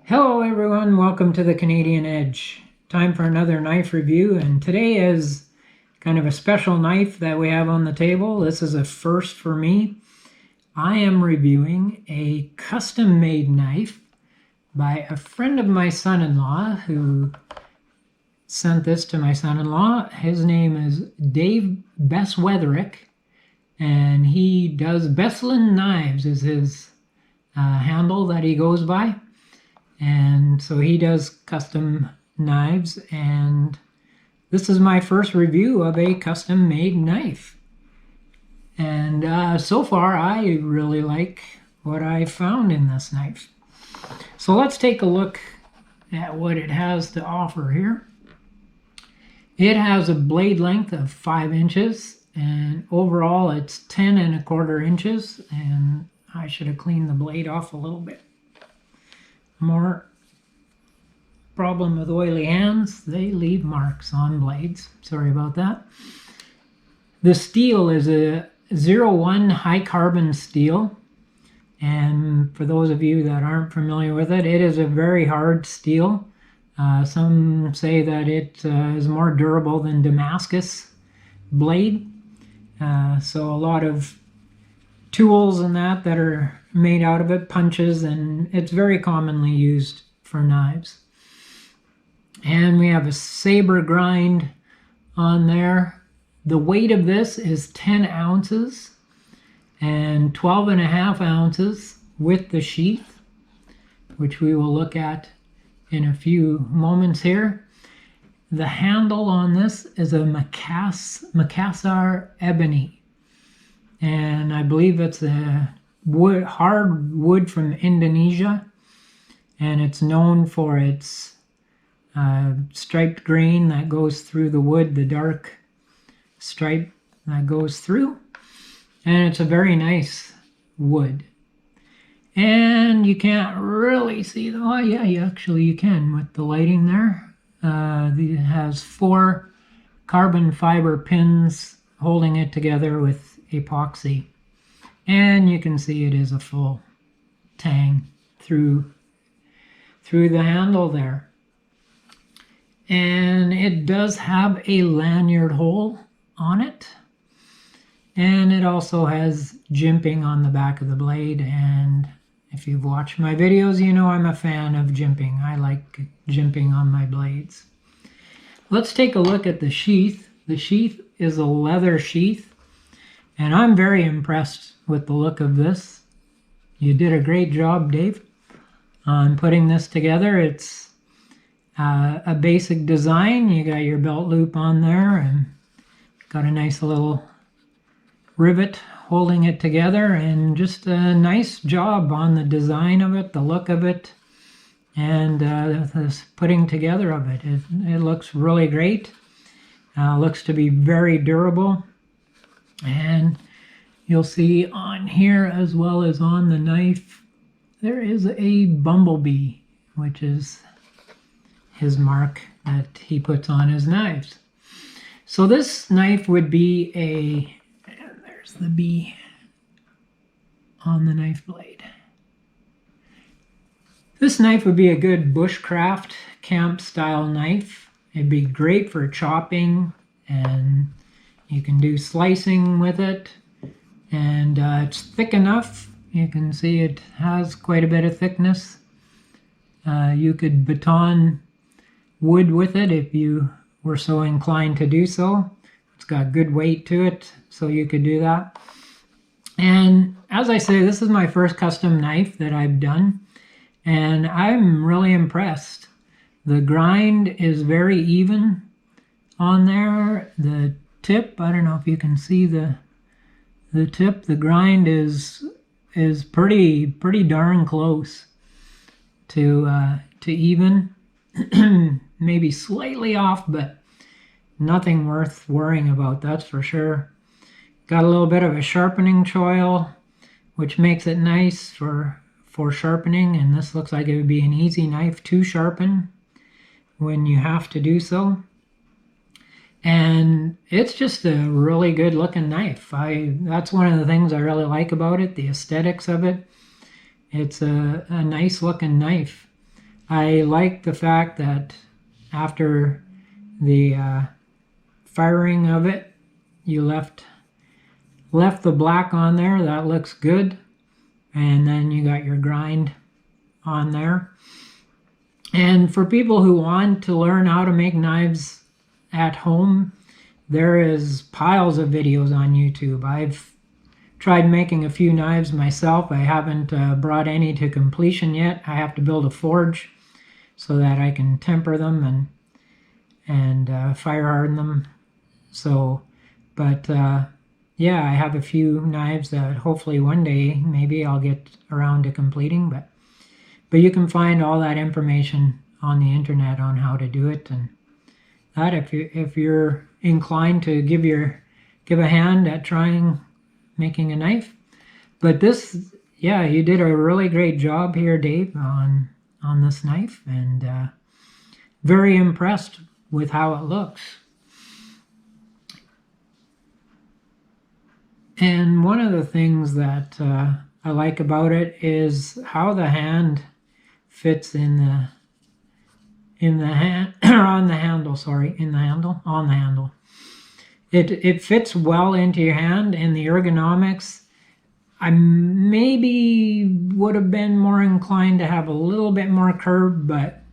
Hello everyone, welcome to the Canadian Edge. Time for another knife review, and today is kind of a special knife that we have on the table. This is a first for me. I am reviewing a custom-made knife by a friend of my son-in-law who sent this to my son-in-law. His name is Dave Beswetherick, and he does Besland Knives is his handle that he goes by. And so he does custom knives, and this is my first review of a custom made knife. And so far I really like what I found in this knife. So let's take a look at what it has to offer here. It has a blade length of 5 inches, and overall it's 10¼ inches, and I should have cleaned the blade off a little bit more. Problem with oily hands, they leave marks on blades. Sorry about that. The steel is a 01 high carbon steel, and for those of you that aren't familiar with it, it is a very hard steel. Some say that it is more durable than Damascus blade. So a lot of tools and that are made out of it, punches, and it's very commonly used for knives. And we have a saber grind on there. The weight of this is 10 ounces and 12½ ounces with the sheath, which we will look at in a few moments here. The handle on this is a Macassar ebony, and I believe it's a hard wood from Indonesia, and it's known for its striped grain that goes through the wood, the dark stripe that goes through, and it's a very nice wood. And you can't really see the, oh yeah, you can with the lighting there. It has 4 carbon fiber pins holding it together with epoxy. And you can see it is a full tang through the handle there. And it does have a lanyard hole on it. And it also has jimping on the back of the blade. And if you've watched my videos, you know I'm a fan of jimping. I like jimping on my blades. Let's take a look at the sheath. The sheath is a leather sheath, and I'm very impressed with the look of this. You did a great job, Dave, on putting this together. It's a basic design. You got your belt loop on there and got a nice little rivet holding it together, and just a nice job on the design of it, the look of it, and this putting together of it. It looks really great. Looks to be very durable, and you'll see on here as well as on the knife there is a bumblebee, which is his mark that he puts on his knives. So this knife would be a, there's the bee on the knife blade. This knife would be a good bushcraft camp style knife. It'd be great for chopping, and you can do slicing with it. And it's thick enough. You can see it has quite a bit of thickness. You could baton wood with it if you were so inclined to do so. It's got good weight to it, so you could do that. And as I say, this is my first custom knife that I've done, and I'm really impressed. The grind is very even on there. The tip, I don't know if you can see the tip, the grind is pretty darn close to even. Maybe slightly off, but nothing worth worrying about, that's for sure. Got a little bit of a sharpening choil, which makes it nice for sharpening, and this looks like it would be an easy knife to sharpen when you have to do so. And it's just a really good looking knife. That's one of the things I really like about it, the aesthetics of it. It's a nice looking knife. I like the fact that after the firing of it, you left the black on there. That looks good. And then you got your grind on there. And for people who want to learn how to make knives at home, there is piles of videos on YouTube. I've tried making a few knives myself. I haven't brought any to completion yet. I have to build a forge so that I can temper them and fire harden them. So, but yeah, I have a few knives that hopefully one day maybe I'll get around to completing. But you can find all that information on the internet on how to do it, and that if you're inclined to give a hand at trying making a knife. But this, yeah, you did a really great job here, Dave, on this knife, and very impressed with how it looks. And one of the things that I like about it is how the hand fits in the hand on the handle. Sorry, in the handle on the handle. It fits well into your hand, and the ergonomics. I maybe would have been more inclined to have a little bit more curve, but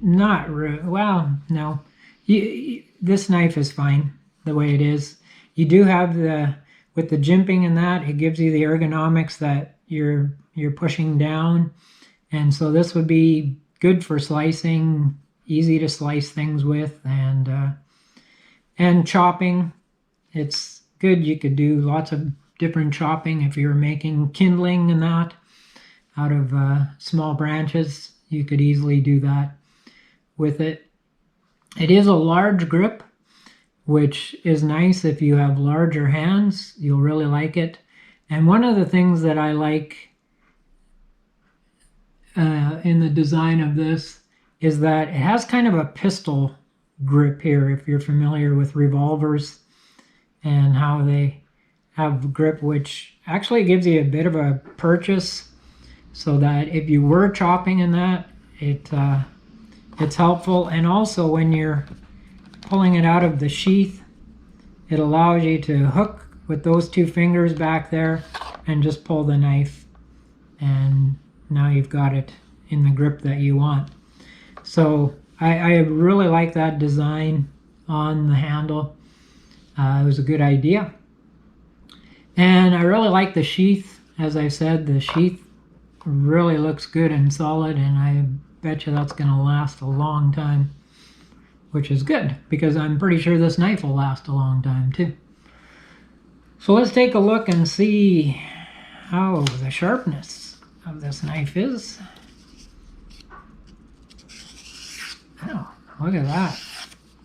not really. Well, no. This knife is fine the way it is. You do have with the jimping and that, it gives you the ergonomics that you're pushing down. And so this would be good for slicing, easy to slice things with, and chopping. It's good. You could do lots of different chopping if you're making kindling and that out of small branches. You could easily do that with it. It is a large grip, which is nice if you have larger hands. You'll really like it. And one of the things that I like in the design of this is that it has kind of a pistol grip here, if you're familiar with revolvers and how they have grip, which actually gives you a bit of a purchase, so that if you were chopping in that, it's helpful. And also when you're pulling it out of the sheath, it allows you to hook with those two fingers back there and just pull the knife, and now you've got it in the grip that you want. So I really like that design on the handle. It was a good idea. And I really like the sheath. As I said, the sheath really looks good and solid, and I bet you that's going to last a long time, which is good because I'm pretty sure this knife will last a long time too. So let's take a look and see how the sharpness of this knife is. Oh, look at that.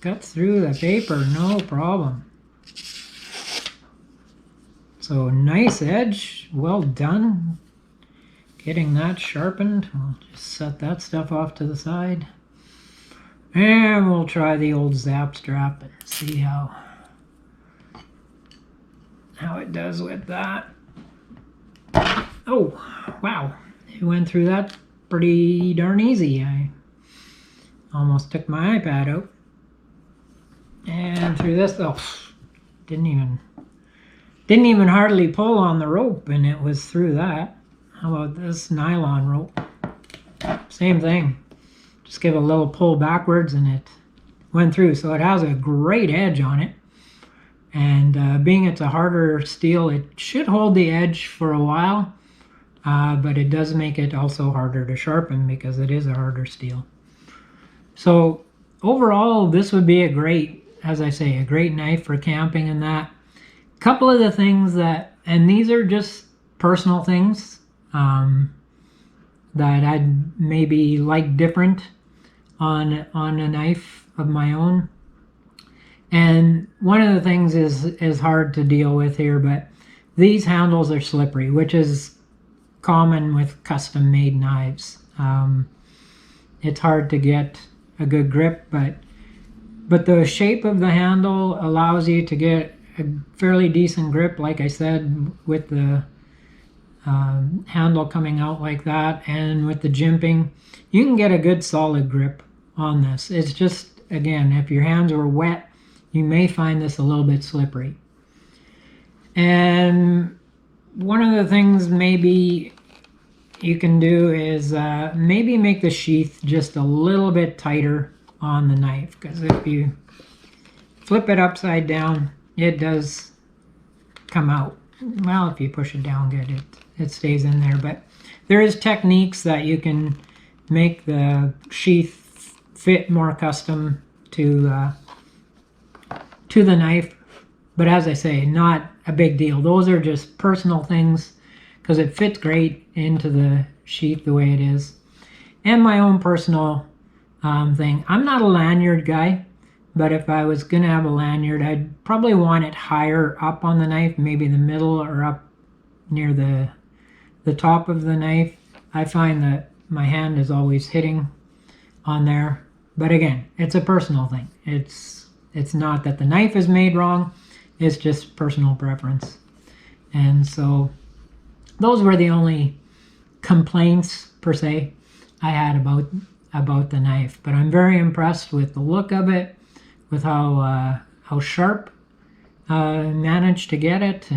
Cut through the paper, no problem. So nice edge, well done. Getting that sharpened. We'll just set that stuff off to the side. And we'll try the old zap strap and see how it does with that. Oh, wow. It went through that pretty darn easy. I almost took my iPad out. And through this, oh, didn't even hardly pull on the rope, and it was through that. How about this nylon rope? Same thing. Just give a little pull backwards and it went through. So it has a great edge on it. And being it's a harder steel, it should hold the edge for a while. But it does make it also harder to sharpen because it is a harder steel. So overall, this would be a great, as I say, a great knife for camping and that. Couple of the things that, and these are just personal things that I'd maybe like different on a knife of my own. And one of the things is hard to deal with here, but these handles are slippery, which is common with custom made knives. It's hard to get a good grip, but the shape of the handle allows you to get a fairly decent grip, like I said, with the handle coming out like that, and with the jimping, you can get a good solid grip on this. It's just, again, if your hands are wet, you may find this a little bit slippery. And one of the things maybe you can do is maybe make the sheath just a little bit tighter on the knife, because if you flip it upside down, it does come out. Well, if you push it down good, it stays in there. But there is techniques that you can make the sheath fit more custom to the knife. But as I say, not a big deal. Those are just personal things, because it fits great into the sheath the way it is. And my own personal thing. I'm not a lanyard guy, but if I was going to have a lanyard, I'd probably want it higher up on the knife, maybe the middle or up near the top of the knife. I find that my hand is always hitting on there. But again, it's a personal thing. It's not that the knife is made wrong. It's just personal preference. And so those were the only complaints per se I had about the knife. But I'm very impressed with the look of it, with how sharp I managed to get it,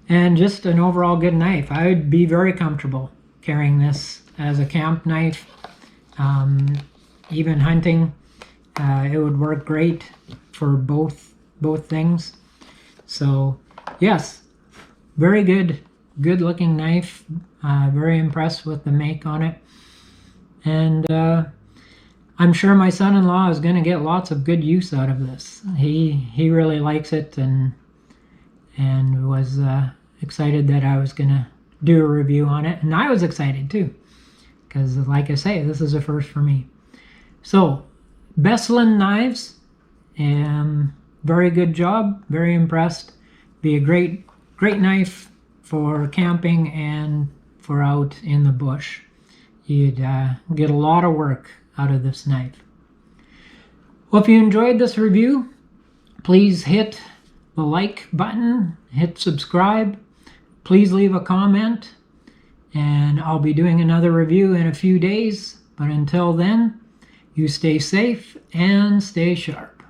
and just an overall good knife. I would be very comfortable carrying this as a camp knife, even hunting. It would work great for both things. So yes, very good looking knife. Very impressed with the make on it, and I'm sure my son-in-law is going to get lots of good use out of this. He really likes it, and was excited that I was going to do a review on it, and I was excited too, because like I say, this is a first for me. So Besland Knives, very good job, very impressed. Be a great knife for camping and for out in the bush. You'd get a lot of work out of this knife. Well, if you enjoyed this review, please hit the like button, hit subscribe, please leave a comment, and I'll be doing another review in a few days. But until then, you stay safe and stay sharp.